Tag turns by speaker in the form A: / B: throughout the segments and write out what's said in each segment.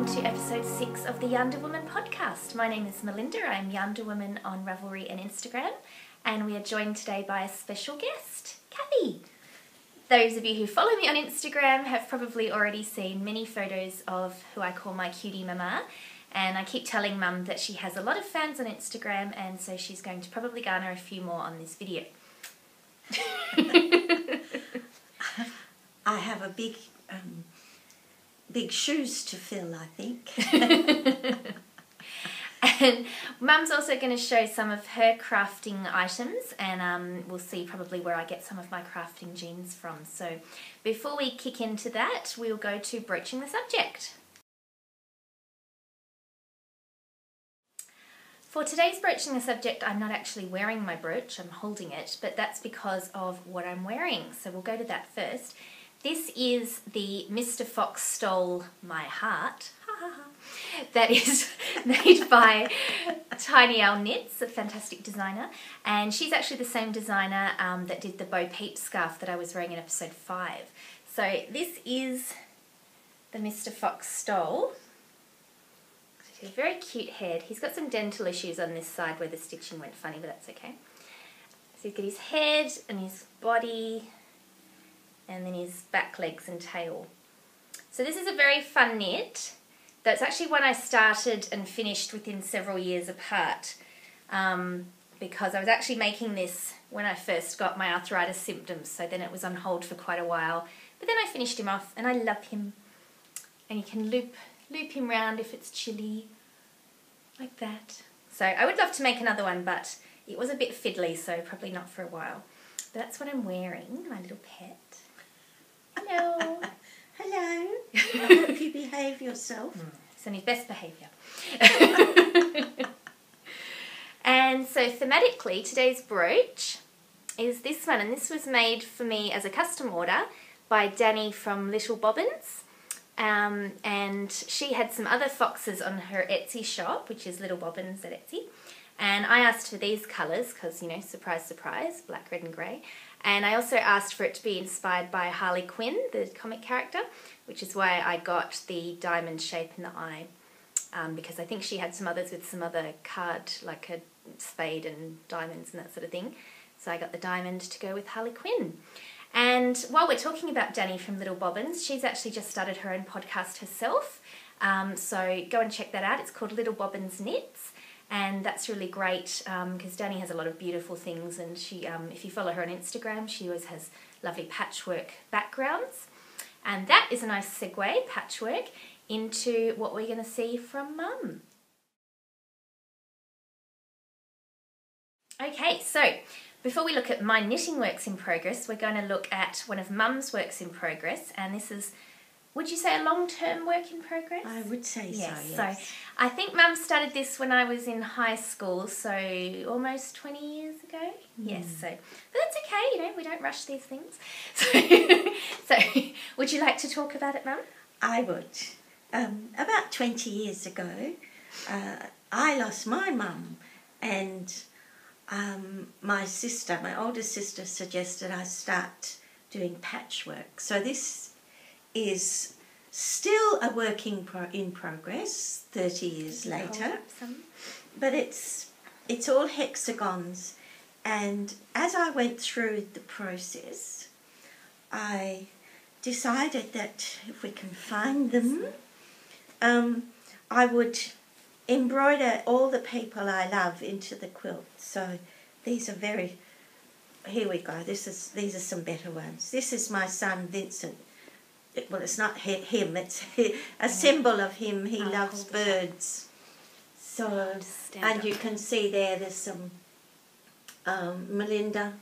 A: welcome to episode 6 of the YarnderWoman podcast. My name is Melinda, I'm YarnderWoman on Ravelry and Instagram, and we are joined today by a special guest, Kathy. Those of you who follow me on Instagram have probably already seen many photos of who I call my cutie mama, and I keep telling Mum that she has a lot of fans on Instagram, and so she's going to probably garner a few more on this video.
B: I have a big shoes to fill, I think.
A: And Mum's also going to show some of her crafting items, and we'll see probably where I get some of my crafting genes from. So before we kick into that, we'll go to broaching the subject. For today's broaching the subject, I'm not actually wearing my brooch, I'm holding it, but that's because of what I'm wearing. So we'll go to that first. This is the Mr. Fox Stole My Heart, that is made by Tiny Owl Knits, a fantastic designer, and she's actually the same designer that did the Bo Peep scarf that I was wearing in episode 5. So this is the Mr. Fox Stole. He's got a very cute head. He's got some dental issues on this side where the stitching went funny, but that's okay. So he's got his head and his body, and then his back legs and tail. So this is a very fun knit. That's actually one I started and finished within several years apart, because I was actually making this when I first got my arthritis symptoms, so then it was on hold for quite a while. But then I finished him off, and I love him. And you can loop him round if it's chilly, like that. So I would love to make another one, but it was a bit fiddly, so probably not for a while. But that's what I'm wearing, my little pet. Hello.
B: Hello. I hope you behave yourself.
A: He's on his best behaviour. And so thematically, today's brooch is this one, and this was made for me as a custom order by Danny from Little Bobbins. And she had some other foxes on her Etsy shop, which is Little Bobbins at Etsy. And I asked for these colours because, you know, surprise, surprise, black, red and grey. And I also asked for it to be inspired by Harley Quinn, the comic character, which is why I got the diamond shape in the eye, because I think she had some others with some other card, like a spade and diamonds and that sort of thing. So I got the diamond to go with Harley Quinn. And while we're talking about Danny from Little Bobbins, she's actually just started her own podcast herself. So go and check that out. It's called Little Bobbins Knits. And that's really great because Danny has a lot of beautiful things, and she, if you follow her on Instagram, she always has lovely patchwork backgrounds. And that is a nice segue, patchwork, into what we're going to see from Mum. Okay, so before we look at my knitting works in progress, we're going to look at one of Mum's works in progress, and this is, would you say, a long-term work in progress?
B: I would say
A: yes.
B: so,
A: So
B: yes.
A: I think Mum started this when I was in high school, so almost 20 years ago. Yes, so but that's okay, you know, we don't rush these things. So would you like to talk about it, Mum? I
B: would. About 20 years ago, I lost my mum, and my sister, my older sister, suggested I start doing patchwork. So this is still a work in progress 30 years later, but it's all hexagons, and as I went through the process I decided that if we can find them, I would embroider all the people I love into the quilt. So these are very, here we go, these are some better ones. This is my son Vincent. Well, it's not him, it's a symbol of him. He loves birds. So, and you can see there's some Melinda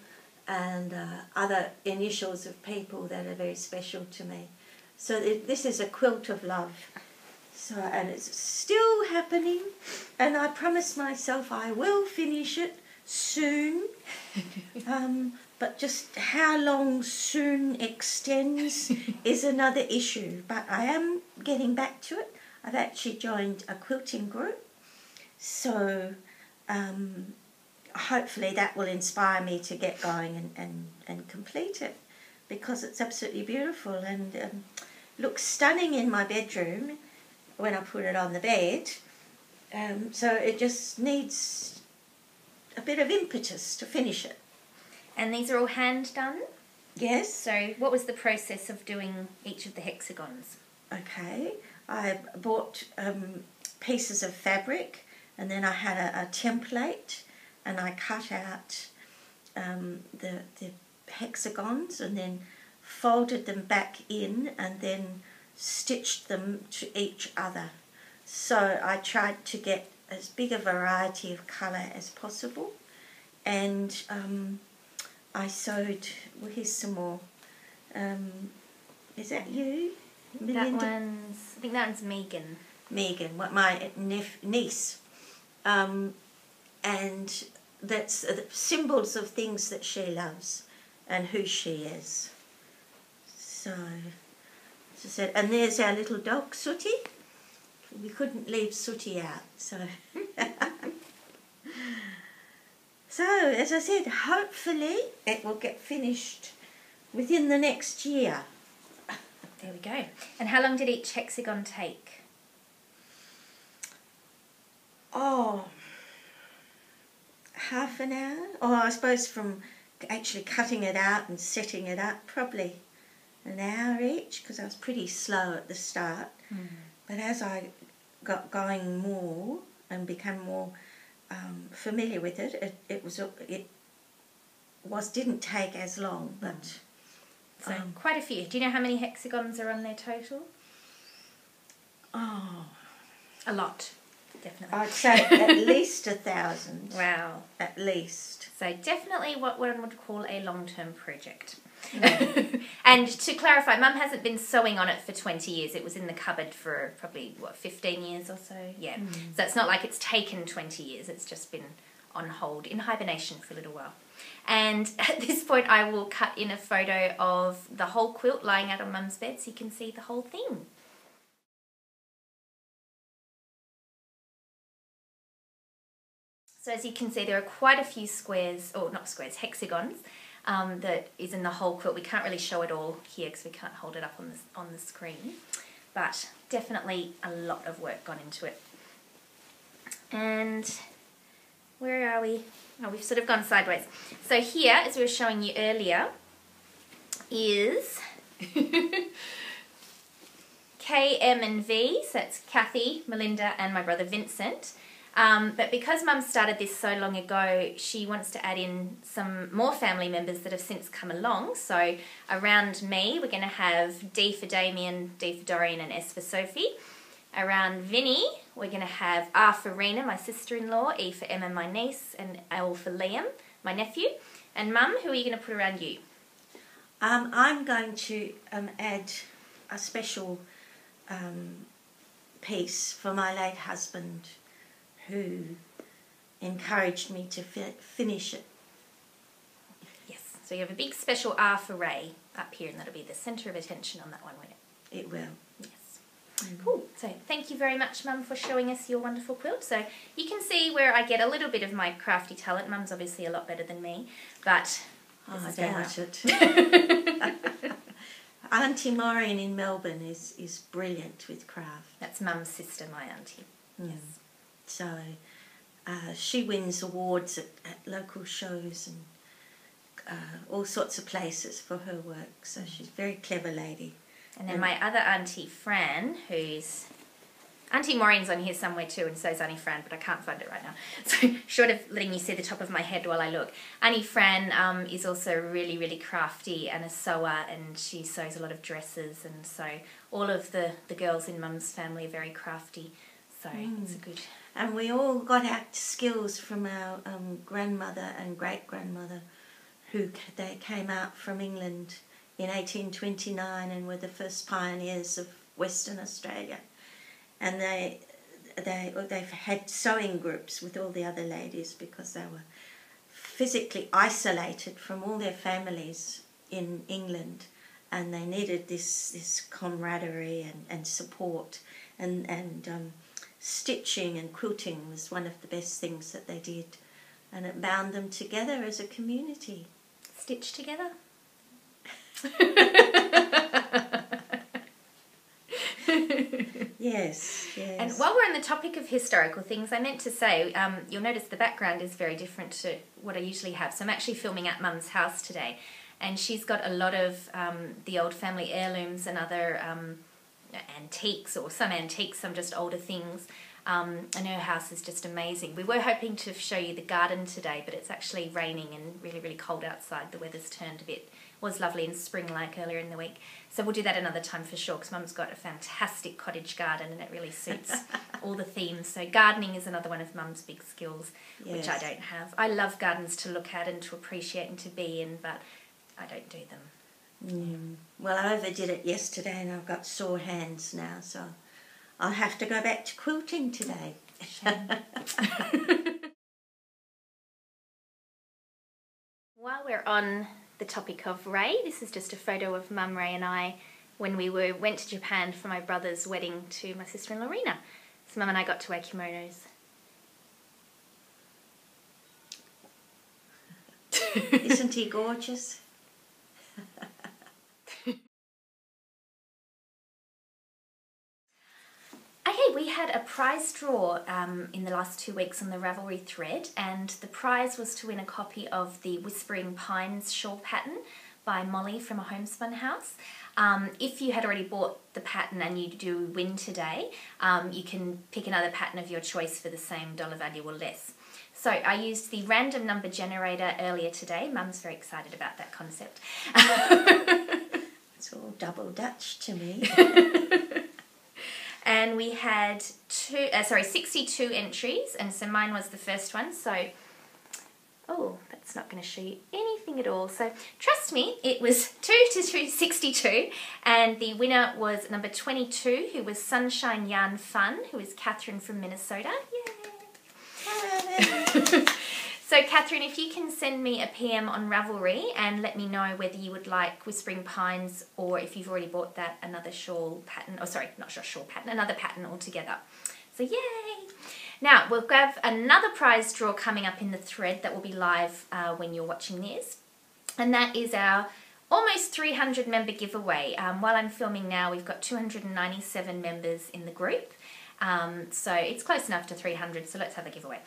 B: and other initials of people that are very special to me. So this is a quilt of love. So, and it's still happening, and I promise myself I will finish it soon. But just how long soon extends is another issue. But I am getting back to it. I've actually joined a quilting group. So hopefully that will inspire me to get going and complete it, because it's absolutely beautiful and looks stunning in my bedroom when I put it on the bed. So it just needs a bit of impetus to finish it.
A: And these are all hand done?
B: Yes.
A: So what was the process of doing each of the hexagons?
B: Okay, I bought pieces of fabric, and then I had a template, and I cut out the hexagons and then folded them back in and then stitched them to each other. So I tried to get as big a variety of colour as possible, and I sewed, well, here's some more. Is that you, Melinda?
A: I think that one's Megan.
B: Megan, my niece. And that's symbols of things that she loves and who she is. So, as I said, and there's our little dog, Sooty. We couldn't leave Sooty out, so... So, as I said, hopefully it will get finished within the next year.
A: There we go. And how long did each hexagon take?
B: Oh, half an hour? Or I suppose from actually cutting it out and setting it up, probably an hour each, because I was pretty slow at the start.
A: Mm.
B: But as I got going more and became more familiar with it, it didn't take as long, but...
A: So quite a few. Do you know how many hexagons are on there total?
B: Oh,
A: a lot, definitely.
B: I'd say at least 1,000.
A: Wow.
B: At least.
A: So definitely what one would call a long-term project.
B: Mm.
A: And to clarify, Mum hasn't been sewing on it for 20 years. It was in the cupboard for probably, 15 years or so? Yeah.
B: Mm.
A: So it's not like it's taken 20 years. It's just been on hold, in hibernation for a little while. And at this point I will cut in a photo of the whole quilt lying out on Mum's bed so you can see the whole thing. So as you can see, there are quite a few squares, or not squares, hexagons, that is in the whole quilt. We can't really show it all here because we can't hold it up on the screen, but definitely a lot of work gone into it. And where are we? Oh, we've sort of gone sideways. So here, as we were showing you earlier, is K, M and V, so that's Kathy, Melinda and my brother Vincent. But because Mum started this so long ago, she wants to add in some more family members that have since come along. So around me, we're going to have D for Damian, D for Dorian and S for Sophie. Around Vinny, we're going to have R for Rena, my sister-in-law, E for Emma, my niece, and L for Liam, my nephew. And Mum, who are you going to put around you?
B: I'm going to add a special piece for my late husband, who encouraged me to finish it.
A: Yes, so you have a big special R for Ray up here, and that'll be the centre of attention on that one, won't it?
B: It will.
A: Yes. Cool. So thank you very much, Mum, for showing us your wonderful quilt. So you can see where I get a little bit of my crafty talent. Mum's obviously a lot better than me, but
B: I doubt it. Auntie Maureen in Melbourne is brilliant with craft.
A: That's Mum's sister, my auntie.
B: Yes. So she wins awards at local shows and all sorts of places for her work. So she's a very clever lady.
A: And then my other auntie, Fran, who's... Auntie Maureen's on here somewhere too, and so is Auntie Fran, but I can't find it right now. So short of letting you see the top of my head while I look. Auntie Fran is also really, really crafty and a sewer, and she sews a lot of dresses, and so all of the girls in Mum's family are very crafty. So it's a good...
B: And we all got our skills from our grandmother and great-grandmother, they came out from England in 1829 and were the first pioneers of Western Australia. And they've had sewing groups with all the other ladies because they were physically isolated from all their families in England, and they needed this camaraderie and support, and stitching and quilting was one of the best things that they did, and it bound them together as a community.
A: Stitch together?
B: Yeah. Yes, yes.
A: And while we're on the topic of historical things, I meant to say, you'll notice the background is very different to what I usually have. So I'm actually filming at Mum's house today, and she's got a lot of the old family heirlooms and other antiques, or some antiques, some just older things. And her house is just amazing. We were hoping to show you the garden today, but it's actually raining and really, really cold outside. The weather's turned a bit. It was lovely and spring-like earlier in the week. So we'll do that another time for sure, because Mum's got a fantastic cottage garden and it really suits all the themes. So gardening is another one of Mum's big skills, which I don't have. I love gardens to look at and to appreciate and to be in, but I don't do them.
B: Well, I overdid it yesterday and I've got sore hands now, so I'll have to go back to quilting today.
A: While we're on the topic of Ray, this is just a photo of Mum, Ray and I when we went to Japan for my brother's wedding to my sister-in-law Rena. So Mum and I got to wear kimonos.
B: Isn't he gorgeous?
A: Okay, we had a prize draw in the last 2 weeks on the Ravelry thread, and the prize was to win a copy of the Whispering Pines shawl pattern by Molly from a homespun house. If you had already bought the pattern and you do win today, you can pick another pattern of your choice for the same dollar value or less. So I used the random number generator earlier today. Mum's very excited about that concept.
B: It's all double Dutch to me.
A: And we had 62 entries, and so mine was the first one. So, oh, that's not going to show you anything at all. So trust me, it was 2 to 62, and the winner was number 22, who was Sunshine Yarn Fun, who is Catherine from Minnesota. Yay! So Catherine, if you can send me a PM on Ravelry and let me know whether you would like Whispering Pines, or if you've already bought that, another shawl pattern, oh sorry, not shawl pattern, another pattern altogether. So yay! Now we'll have another prize draw coming up in the thread that will be live when you're watching this, and that is our almost 300 member giveaway. While I'm filming now, we've got 297 members in the group. So it's close enough to 300, so let's have a giveaway.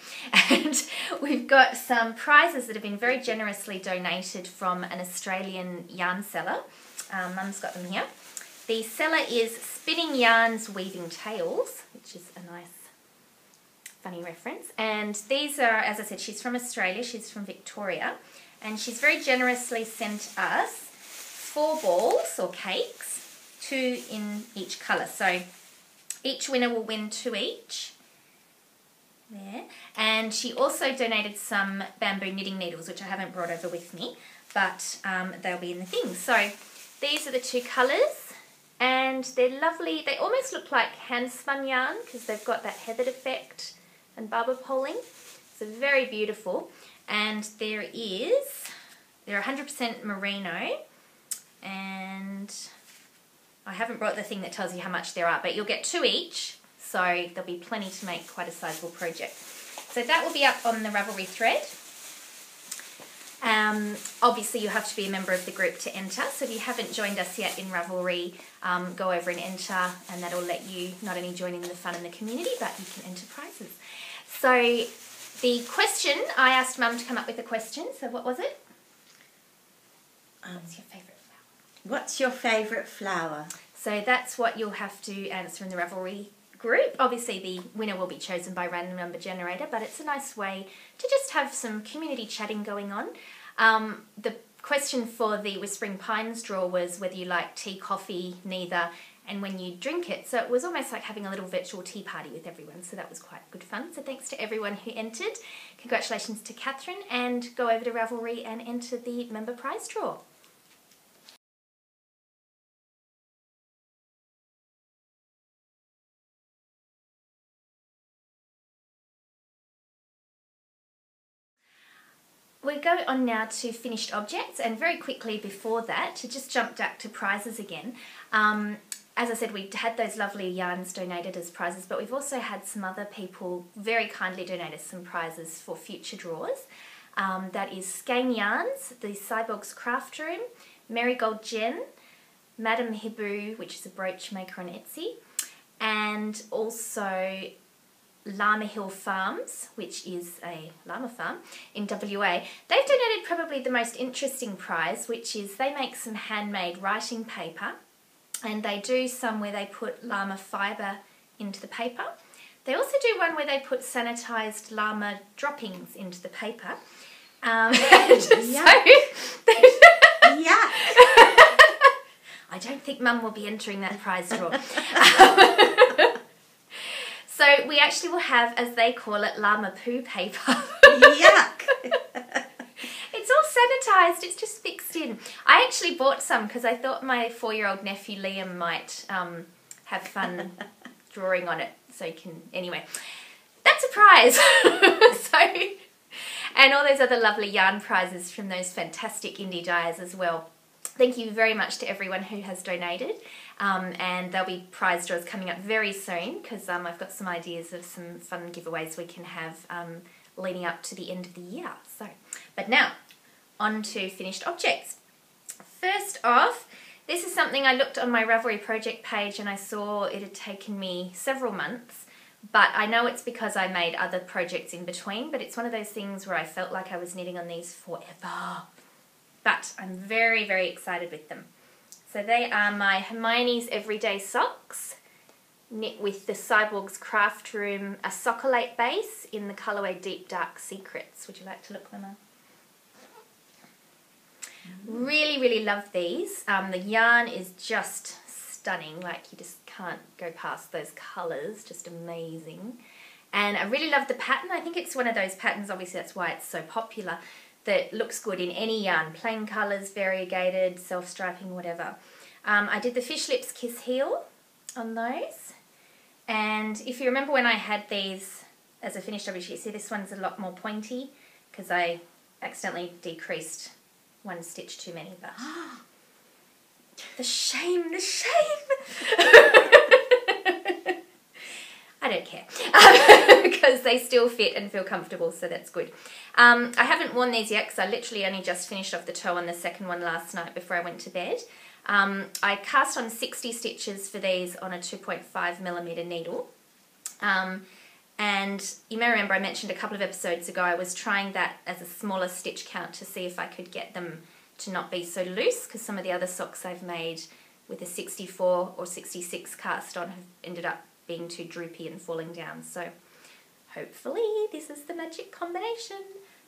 A: And we've got some prizes that have been very generously donated from an Australian yarn seller. Mum's got them here. The seller is Spinning Yarns Weaving Tales, which is a nice funny reference. And these are, as I said, she's from Australia, she's from Victoria, and she's very generously sent us 4 balls or cakes, 2 in each colour. So each winner will win 2 each. There. And she also donated some bamboo knitting needles, which I haven't brought over with me, but they'll be in the thing. So these are the 2 colours, and they're lovely. They almost look like hand spun yarn because they've got that heathered effect and barber poling. So very beautiful. And they're 100% merino, and I haven't brought the thing that tells you how much there are, but you'll get 2 each, so there'll be plenty to make quite a sizable project. So that will be up on the Ravelry thread. Obviously you have to be a member of the group to enter, so if you haven't joined us yet in Ravelry, go over and enter, and that'll let you not only join in the fun in the community, but you can enter prizes. So the question, I asked Mum to come up with a question, so what was it? What's your favourite?
B: What's your favourite flower?
A: So that's what you'll have to answer in the Ravelry group. Obviously the winner will be chosen by random number generator, but it's a nice way to just have some community chatting going on. The question for the Whispering Pines draw was whether you like tea, coffee, neither, and when you drink it. So it was almost like having a little virtual tea party with everyone, so that was quite good fun. So thanks to everyone who entered. Congratulations to Catherine, and go over to Ravelry and enter the member prize draw. We go on now to finished objects, and very quickly before that, to just jump back to prizes again. As I said, we had those lovely yarns donated as prizes, but we've also had some other people very kindly donate us some prizes for future draws. That is Skein Yarns, the Cyborg's Craft Room, Marigold Jen, Madame Hibu, which is a brooch maker on Etsy, and also Llama Hill Farms, which is a llama farm in WA. They've donated probably the most interesting prize, which is they make some handmade writing paper, and they do some where they put llama fibre into the paper. They also do one where they put sanitised llama droppings into the paper.
B: Yeah.
A: I don't think Mum will be entering that prize draw. So we actually will have, as they call it, llama poo paper.
B: Yuck.
A: It's all sanitised, it's just fixed in. I actually bought some because I thought my 4-year-old nephew Liam might have fun drawing on it. So you can, anyway, that's a prize. And all those other lovely yarn prizes from those fantastic indie dyers as well. Thank you very much to everyone who has donated, and there'll be prize draws coming up very soon because I've got some ideas of some fun giveaways we can have leading up to the end of the year. But now, on to finished objects. First off, this is something I looked on my Ravelry project page and I saw it had taken me several months, but I know it's because I made other projects in between, but it's one of those things where I felt like I was knitting on these forever. But I'm very, very excited with them. So they are my Hermione's Everyday Socks, knit with the Cyborg's Craft Room, a Sockolate base in the colourway Deep Dark Secrets. Would you like to look, Mama? Really, really love these. The yarn is just stunning, like you just can't go past those colours, just amazing. And I really love the pattern. I think it's one of those patterns, obviously that's why it's so popular, that looks good in any yarn, plain colours, variegated, self-striping, whatever. I did the Fish Lips Kiss Heel on those, and if you remember when I had these as a finished object, you see this one's a lot more pointy because I accidentally decreased one stitch too many, but the shame! I don't care because they still fit and feel comfortable, so that's good. I haven't worn these yet because I literally only just finished off the toe on the second one last night before I went to bed. I cast on 60 stitches for these on a 2.5mm needle. And you may remember I mentioned a couple of episodes ago I was trying that as a smaller stitch count to see if I could get them to not be so loose, because some of the other socks I've made with a 64 or 66 cast on have ended up being too droopy and falling down. So hopefully this is the magic combination.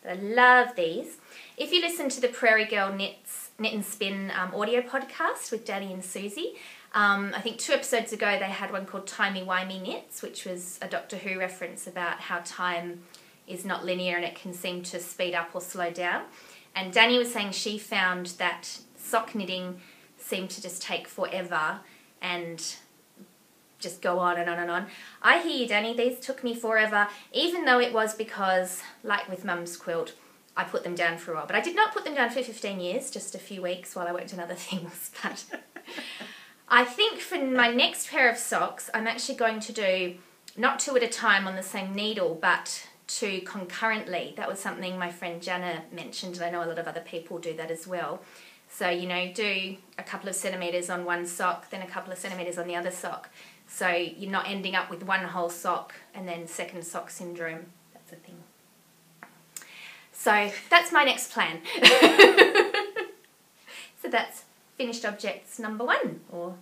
A: But I love these. If you listen to the Prairie Girl Knit and Spin audio podcast with Danny and Susie, I think 2 episodes ago they had one called Timey-Wimey Knits, which was a Doctor Who reference about how time is not linear and it can seem to speed up or slow down. And Danny was saying she found that sock knitting seemed to just take forever and just go on and on and on. I hear you, Danny, these took me forever, even though it was because, like with Mum's quilt, I put them down for a while. But I did not put them down for 15 years, just a few weeks while I worked on other things. But I think for my next pair of socks, I'm actually going to do not 2 at a time on the same needle, but 2 concurrently. That was something my friend Jana mentioned, and I know a lot of other people do that as well. So, you know, do a couple of centimetres on one sock, then a couple of centimetres on the other sock. So you're not ending up with one whole sock and then second sock syndrome. That's a thing. So that's my next plan. So that's finished objects number 1, or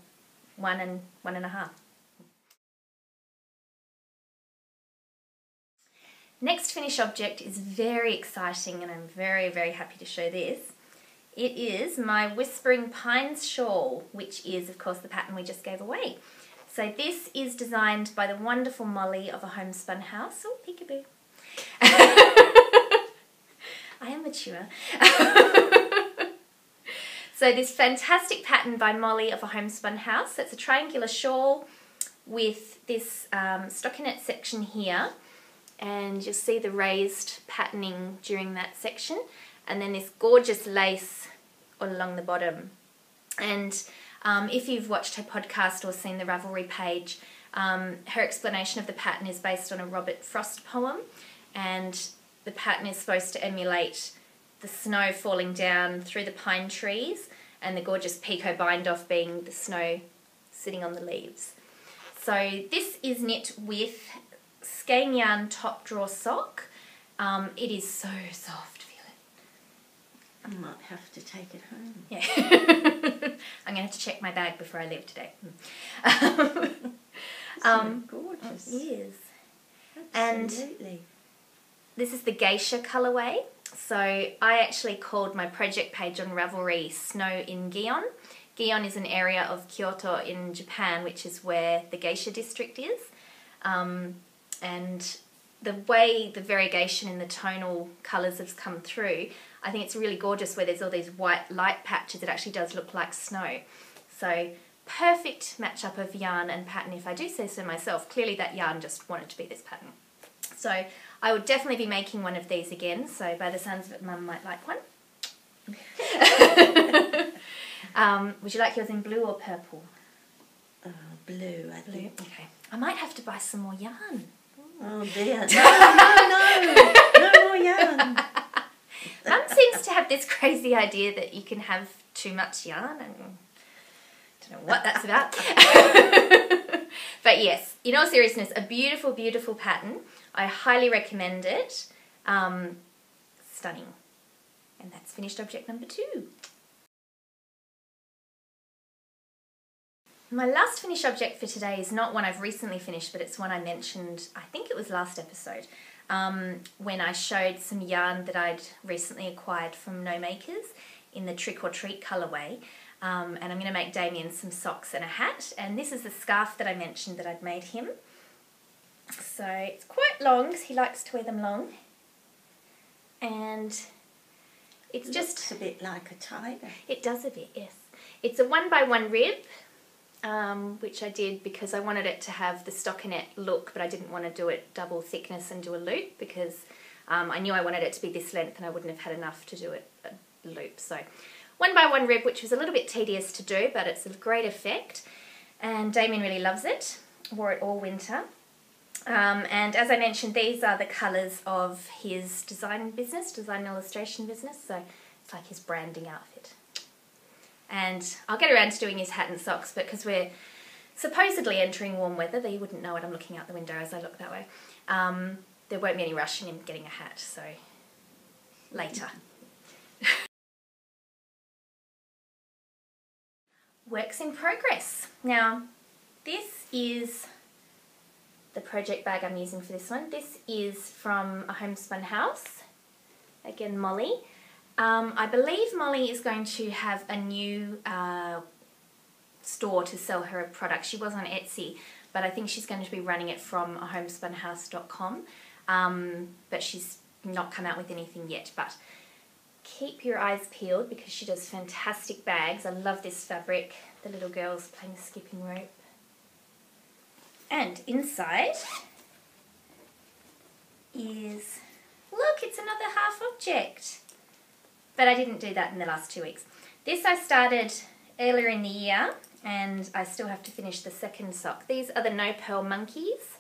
A: 1 and 1.5. Next finished object is very exciting, and I'm very, very happy to show this. It is my Whispering Pines shawl, which is, of course, the pattern we just gave away. So this is designed by the wonderful Molly of A Homespun House. Oh, peekaboo. I am mature. So this fantastic pattern by Molly of A Homespun House. It's a triangular shawl with this stockinette section here. And you'll see the raised patterning during that section. And then this gorgeous lace all along the bottom. And if you've watched her podcast or seen the Ravelry page, her explanation of the pattern is based on a Robert Frost poem, and the pattern is supposed to emulate the snow falling down through the pine trees and the gorgeous picot bind-off being the snow sitting on the leaves. So this is knit with skein yarn top drawer sock. It is so soft, feel it.
B: I might have to take it home.
A: Yeah. I'm going to have to check my bag before I leave today.
B: Gorgeous.
A: It is.
B: Absolutely.
A: And this is the geisha colourway. So I actually called my project page on Ravelry Snow in Gion. Gion is an area of Kyoto in Japan, which is where the geisha district is. And the way the variegation in the tonal colours has come through, I think it's really gorgeous where there's all these white light patches. It actually does look like snow. So perfect match-up of yarn and pattern, if I do say so myself. Clearly that yarn just wanted to be this pattern. So I would definitely be making one of these again. So by the sounds of it, Mum might like one. Would you like yours in blue or purple?
B: Blue, I think.
A: Okay. I might have to buy some more yarn.
B: Oh dear. No more yarn.
A: Mum seems to have this crazy idea that you can have too much yarn, and I don't know what that's about. But yes, in all seriousness, a beautiful, beautiful pattern. I highly recommend it. Stunning. And that's finished object number 2. My last finished object for today is not one I've recently finished, but it's one I mentioned, I think it was last episode, when I showed some yarn that I'd recently acquired from No Makers in the Trick or Treat colourway. And I'm going to make Damian some socks and a hat. And this is the scarf that I mentioned that I'd made him. So it's quite long because he likes to wear them long. And it's just
B: a bit like a tiger.
A: It does a bit, yes. It's a 1x1 rib. Which I did because I wanted it to have the stockinette look, but I didn't want to do it double thickness and do a loop because I knew I wanted it to be this length and I wouldn't have had enough to do it a loop. So 1x1 rib, which was a little bit tedious to do, but it's a great effect. And Damien really loves it. Wore it all winter. And as I mentioned, these are the colours of his design and illustration business. So it's like his branding outfit. And I'll get around to doing his hat and socks, but because we're supposedly entering warm weather, though you wouldn't know it, I'm looking out the window as I look that way, there won't be any rush in him getting a hat, so later. Works in progress. Now, this is the project bag I'm using for this one. This is from a homespun house, again Molly. I believe Molly is going to have a new store to sell her products. She was on Etsy, but I think she's going to be running it from a homespunhouse.com. But she's not come out with anything yet. But keep your eyes peeled because she does fantastic bags. I love this fabric. The little girl's playing skipping rope. And inside is, look, it's another half object. But I didn't do that in the last 2 weeks. This I started earlier in the year, and I still have to finish the second sock. These are the No Pearl Monkeys,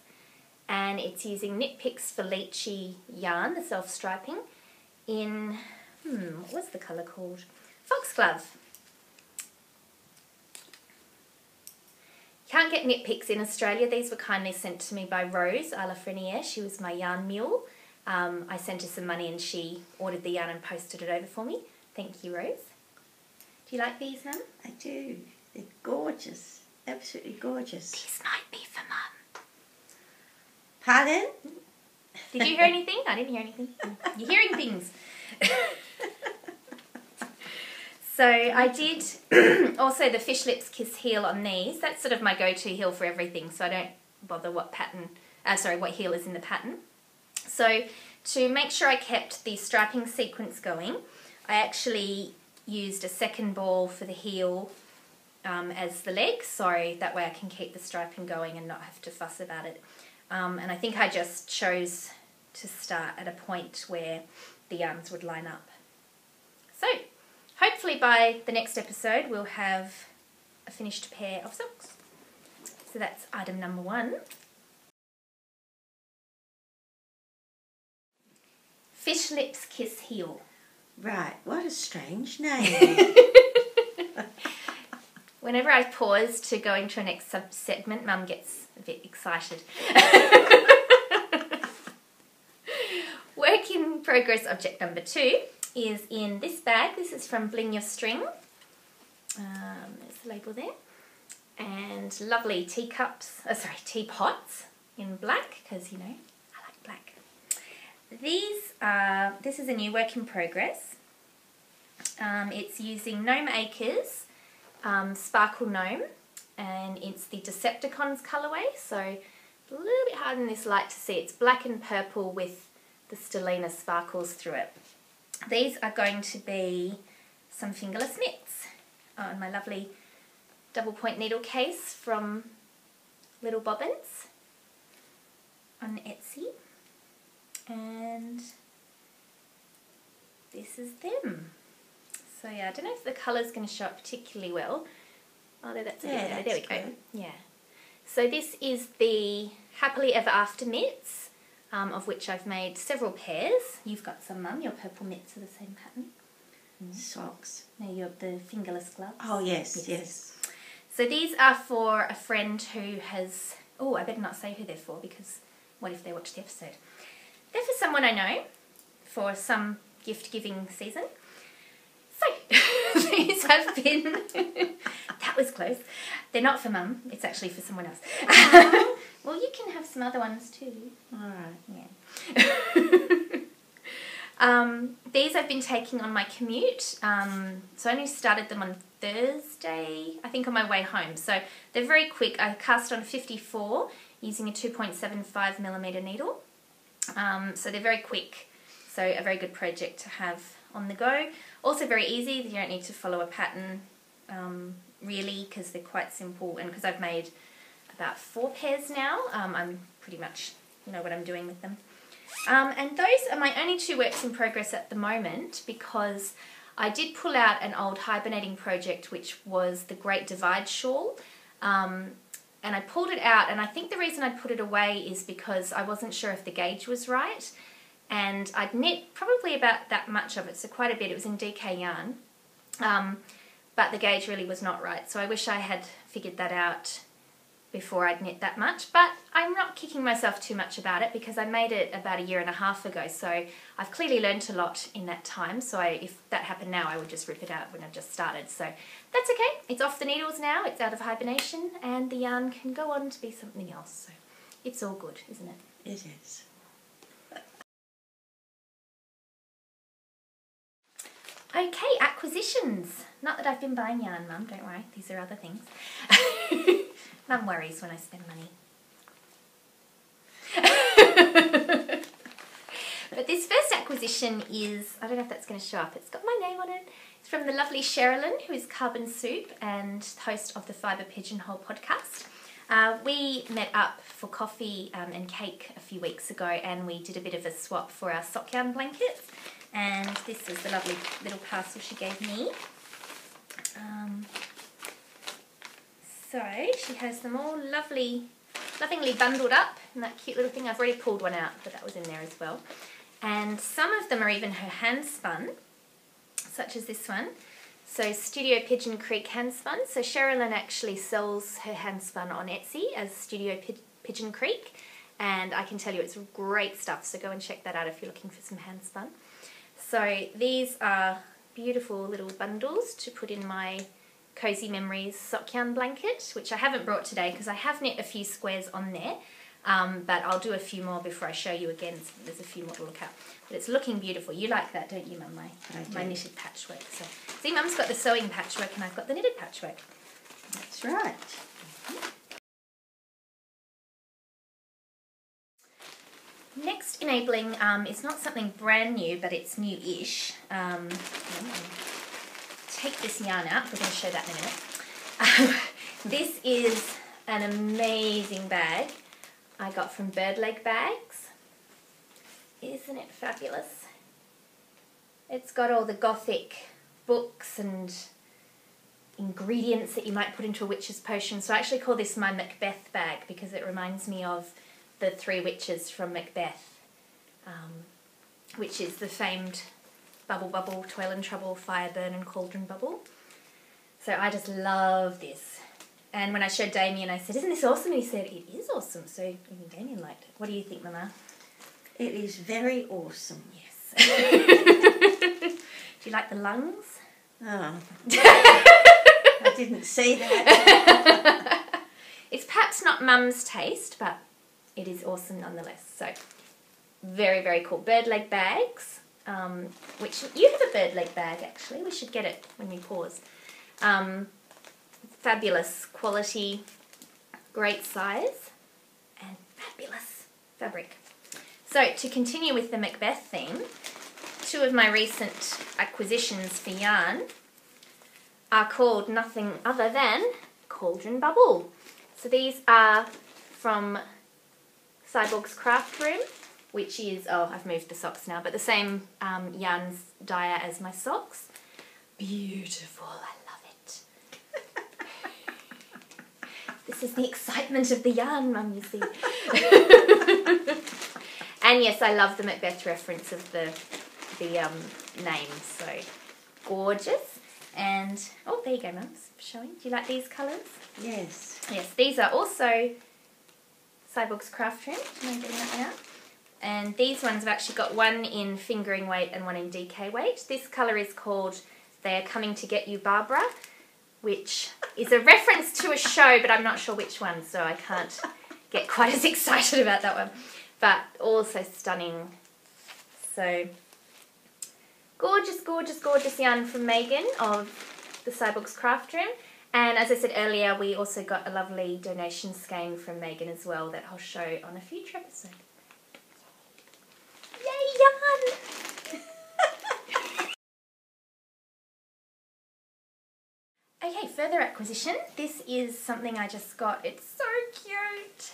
A: and it's using Knit Picks for Lychee yarn, the self-striping, in, what was the colour called? Foxglove. Can't get Knit Picks in Australia. These were kindly sent to me by Rose a la Frenier. She was my yarn mule. I sent her some money and she ordered the yarn and posted it over for me. Thank you, Rose. Do you like these, Mum?
B: I do. They're gorgeous. Absolutely gorgeous.
A: These might be for Mum.
B: Pardon?
A: Did you hear anything? I didn't hear anything. You're hearing things. So I did also the Fish Lips Kiss heel on these. That's sort of my go-to heel for everything, so I don't bother what what heel is in the pattern. So to make sure I kept the striping sequence going, I actually used a second ball for the heel as the leg, so that way I can keep the striping going and not have to fuss about it. And I think I just chose to start at a point where the yarns would line up. So hopefully by the next episode we'll have a finished pair of socks. So that's item number 1. Fish Lips Kiss heel.
B: Right, what a strange name.
A: Whenever I pause to go into a next sub-segment, Mum gets a bit excited. Work in progress object number 2 is in this bag. This is from Bling Your String. There's the label there. And lovely teapots in black, because, you know, I like black. This is a new work in progress. It's using Gnome Acres Sparkle Gnome, and it's the Decepticons colourway, so a little bit hard in this light to see. It's black and purple with the Stellina sparkles through it. These are going to be some fingerless mitts on my lovely double point needle case from Little Bobbins on Etsy, and this is them. So yeah, I don't know if the colour's going to show up particularly well. Oh, that's a bit better. There we go. Good. Yeah. So this is the Happily Ever After mitts, of which I've made several pairs. You've got some, Mum. Your purple mitts are the same pattern.
B: Socks.
A: No, you're the fingerless gloves.
B: Oh, yes.
A: So these are for a friend who has... Oh, I better not say who they're for, because what if they watch the episode? They're for someone I know, for some gift-giving season. So, these have been... That was close. They're not for Mum. It's actually for someone else. Well, you can have some other ones too.
B: All right.
A: Yeah. These I've been taking on my commute. So I only started them on Thursday, I think, on my way home. So they're very quick. I cast on 54 using a 2.75mm needle. So they're very quick. So a very good project to have on the go. Also very easy. You don't need to follow a pattern really, because they're quite simple, and because I've made about 4 pairs now, I'm pretty much know what I'm doing with them. And those are my only 2 works in progress at the moment, because I did pull out an old hibernating project, which was the Great Divide shawl, and I pulled it out, and I think the reason I put it away is because I wasn't sure if the gauge was right, and I'd knit probably about that much of it, so quite a bit. It was in DK yarn, but the gauge really was not right, so I wish I had figured that out before I'd knit that much, but I'm not kicking myself too much about it, because I made it about 1.5 years ago, so I've clearly learnt a lot in that time. So if that happened now, I would just rip it out when I've just started. So that's okay. It's off the needles now, it's out of hibernation, and the yarn can go on to be something else. So it's all good, isn't it?
B: It is.
A: Okay, acquisitions. Not that I've been buying yarn, Mum, don't worry. These are other things. Mum worries when I spend money. But this first acquisition is, I don't know if that's going to show up, it's got my name on it. It's from the lovely Sherilyn, who is Carbon Soup and host of the Fibre Pigeonhole podcast. We met up for coffee and cake a few weeks ago, and we did a bit of a swap for our sock yarn blankets. And this is the lovely little parcel she gave me. So she has them all lovingly bundled up in that cute little thing. I've already pulled one out, but that was in there as well. And some of them are even her hand spun, such as this one. So Studio Pigeon Creek hand spun. So Sherilyn actually sells her hand spun on Etsy as Studio Pigeon Creek, and I can tell you it's great stuff. So go and check that out if you're looking for some hand spun. So these are beautiful little bundles to put in my Cozy Memories sock yarn blanket, which I haven't brought today because I have knit a few squares on there, but I'll do a few more before I show you again. So there's a few more to look at. But it's looking beautiful. You like that, don't you, Mum? My knitted patchwork. So see, Mum's got the sewing patchwork and I've got the knitted patchwork.
B: That's right.
A: Next enabling is not something brand new, but it's new-ish. Take this yarn out. We're going to show that in a minute. This is an amazing bag I got from Birdleg Bags. Isn't it fabulous? It's got all the gothic books and ingredients that you might put into a witch's potion. So I actually call this my Macbeth bag because it reminds me of the 3 witches from Macbeth, which is the famed Bubble Bubble, Toil and Trouble, Fire Burn and Cauldron Bubble. So I just love this. And when I showed Damian, I said, isn't this awesome? And he said, it is awesome. So even Damian liked it. What do you think, Mama?
B: It is very awesome.
A: Yes. Do you like the lungs?
B: Oh. I didn't see that.
A: It's perhaps not Mum's taste, but it is awesome nonetheless. So, very, very cool. Bird leg bags, which you have a bird leg bag actually. We should get it when we pause. Fabulous quality, great size, and fabulous fabric. So, to continue with the Macbeth theme, two of my recent acquisitions for yarn are called nothing other than Cauldron Bubble. So these are from Cyborg's Craft Room, which is, oh, I've moved the socks now, but the same yarn dyer as my socks. Beautiful, I love it. This is the excitement of the yarn, Mum, you see. And yes, I love the Macbeth reference of the name, so gorgeous. And, oh, there you go, Mum, showing. Do you like these colours?
B: Yes.
A: Yes, these are also Cyborg's Craft Room. Do you mind getting that out? And these ones have actually got one in fingering weight and one in DK weight. This colour is called They Are Coming to Get You, Barbara, which is a reference to a show, but I'm not sure which one, so I can't get quite as excited about that one. But also stunning. So, gorgeous, gorgeous, gorgeous yarn from Megan of the Cyborg's Craft Room. And as I said earlier, we also got a lovely donation skein from Megan as well that I'll show on a future episode. Yay, yarn! Okay, further acquisition. This is something I just got. It's so cute.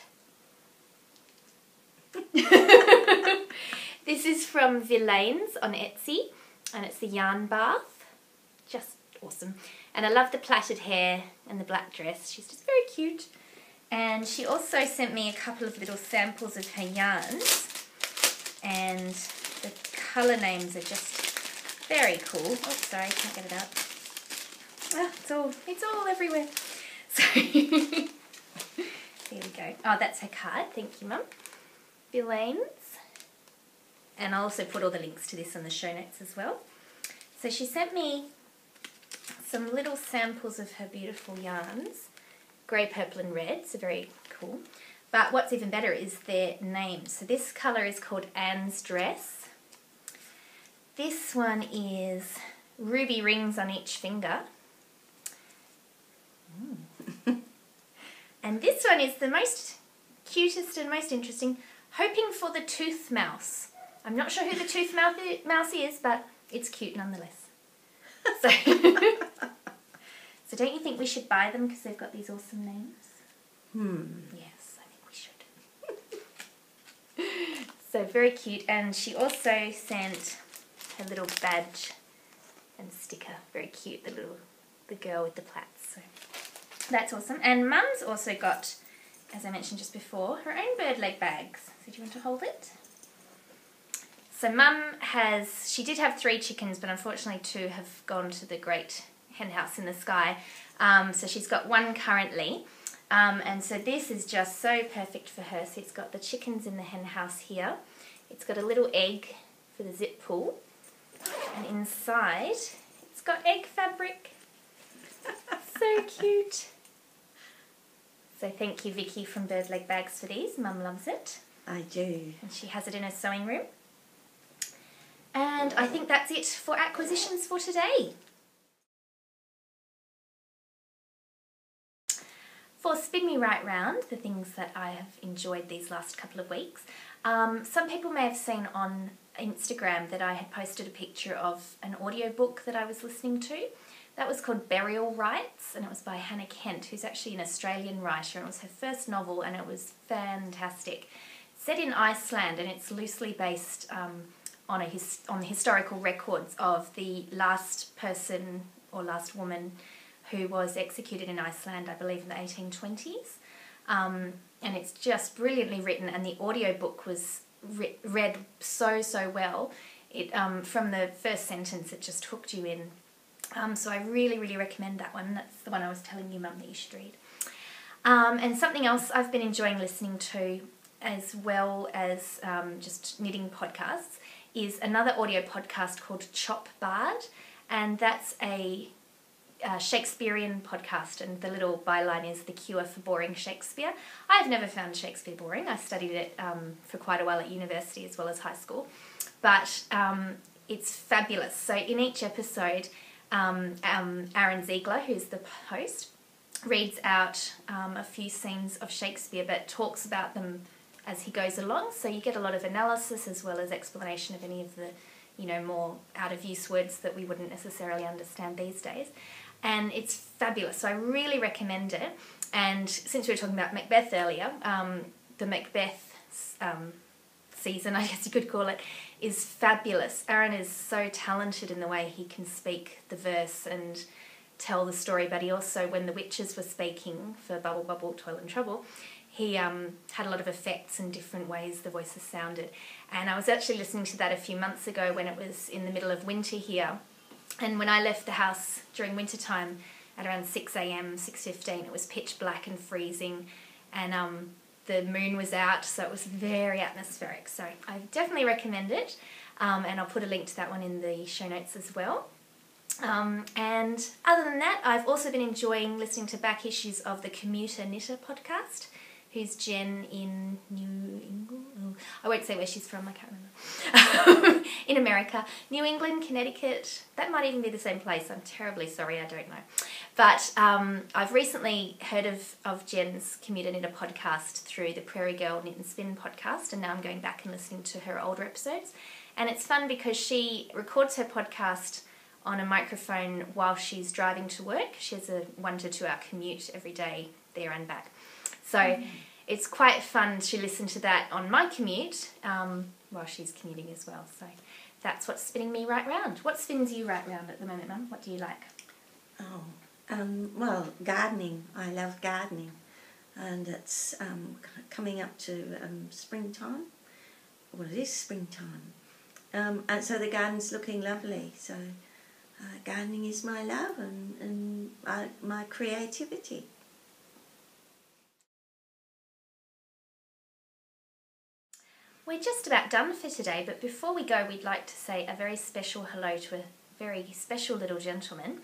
A: This is from Villains on Etsy, and it's the yarn bath. Just awesome. And I love the plaited hair and the black dress. She's just very cute. And she also sent me a couple of little samples of her yarns. And the colour names are just very cool. Oh, sorry, can't get it out. Oh, it's all everywhere. So, here we go. Oh, that's her card. Thank you, Mum. Villains. And I'll also put all the links to this in the show notes as well. So she sent me some little samples of her beautiful yarns. Grey, purple and red, so very cool. But what's even better is their names. So this colour is called Anne's Dress. This one is Ruby Rings on Each Finger. And this one is the most cutest and most interesting, Hoping for the Tooth Mouse. I'm not sure who the tooth mouse is, but it's cute nonetheless. So, so don't you think we should buy them because they've got these awesome names? Yes, I think we should. So very cute. And she also sent her little badge and sticker. Very cute, the girl with the plaits. So that's awesome. And Mum's also got, as I mentioned just before, her own bird leg bags. So do you want to hold it? So Mum she did have 3 chickens, but unfortunately 2 have gone to the great hen house in the sky. So she's got 1 currently. And so this is just so perfect for her. So it's got the chickens in the hen house here. It's got a little egg for the zip pull. And inside, it's got egg fabric. So cute. So thank you, Vicky from Bird Leg Bags, for these. Mum loves it.
B: I do.
A: And she has it in her sewing room. And I think that's it for acquisitions for today. For Spin Me Right Round, the things that I have enjoyed these last couple of weeks, some people may have seen on Instagram that I had posted a picture of an audiobook that I was listening to. That was called Burial Rites, and it was by Hannah Kent, who's actually an Australian writer, and it was her first novel, and it was fantastic. Set in Iceland, and it's loosely based on the historical records of the last person or last woman who was executed in Iceland, I believe in the 1820s. And it's just brilliantly written, and the audiobook was read so well. It from the first sentence, it just hooked you in. So I really, really recommend that one. That's the one I was telling you, Mum, that you should read. And something else I've been enjoying listening to, as well as just knitting podcasts, is another audio podcast called Chop Bard, and that's a Shakespearean podcast, and the little byline is The Cure for Boring Shakespeare. I've never found Shakespeare boring. I studied it for quite a while at university as well as high school, but it's fabulous. So in each episode, Aaron Ziegler, who's the host, reads out a few scenes of Shakespeare, but talks about them as he goes along. So you get a lot of analysis as well as explanation of any of the, more out-of-use words that we wouldn't necessarily understand these days. And it's fabulous. So I really recommend it. And since we were talking about Macbeth earlier, the Macbeth season, I guess you could call it, is fabulous. Aaron is so talented in the way he can speak the verse and tell the story, but he also, when the witches were speaking for Bubble Bubble, Toil and Trouble, he had a lot of effects and different ways the voices sounded. And I was actually listening to that a few months ago when it was in the middle of winter here. And when I left the house during winter time at around 6 a.m, 6:15, it was pitch black and freezing, and the moon was out, so it was very atmospheric. So I definitely recommend it, and I'll put a link to that one in the show notes as well. And other than that, I've also been enjoying listening to back issues of the Commuter Knitter podcast, who's Jen in New England. Oh, I won't say where she's from, I can't remember. In America. New England, Connecticut. That might even be the same place. I'm terribly sorry, I don't know. But I've recently heard of Jen's Commuter Knitter podcast through the Prairie Girl Knit and Spin podcast, and now I'm going back and listening to her older episodes. And it's fun because she records her podcast on a microphone while she's driving to work. She has a 1 to 2 hour commute every day there and back. So it's quite fun to listen to that on my commute while she's commuting as well. So that's what's spinning me right round. What spins you right round at the moment, Mum? What do you like?
B: Well, gardening. I love gardening. And it's coming up to springtime. Well, it is springtime. And so the garden's looking lovely. So gardening is my love and my creativity.
A: We're just about done for today, but before we go, we'd like to say a very special hello to a very special little gentleman.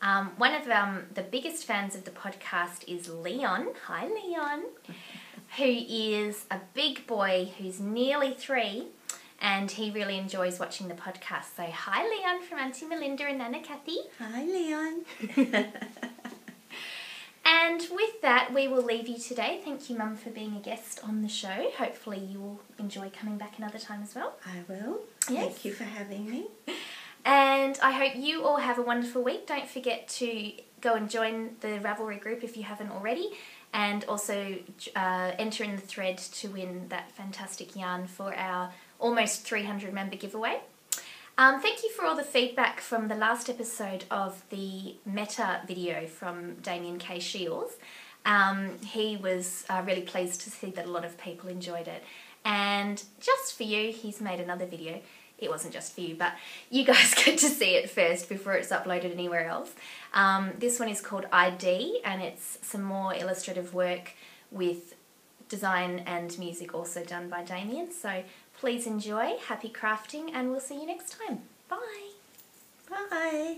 A: One of the biggest fans of the podcast is Leon. Hi, Leon. Who is a big boy who's nearly 3, and he really enjoys watching the podcast. So hi, Leon, from Auntie Melinda and Nana Kathy.
B: Hi, Leon.
A: And with that, we will leave you today. Thank you, Mum, for being a guest on the show. Hopefully you will enjoy coming back another time as well.
B: I will.
A: Yes.
B: Thank you for having me.
A: And I hope you all have a wonderful week. Don't forget to go and join the Ravelry group if you haven't already, and also enter in the thread to win that fantastic yarn for our almost 300 member giveaway. Thank you for all the feedback from the last episode of the Meta video from Damian K Sheiles. He was really pleased to see that a lot of people enjoyed it. And just for you, he's made another video. It wasn't just for you, but you guys get to see it first before it's uploaded anywhere else. This one is called ID, and it's some more illustrative work with design and music also done by Damian. So please enjoy, happy crafting, and we'll see you next time. Bye.
B: Bye.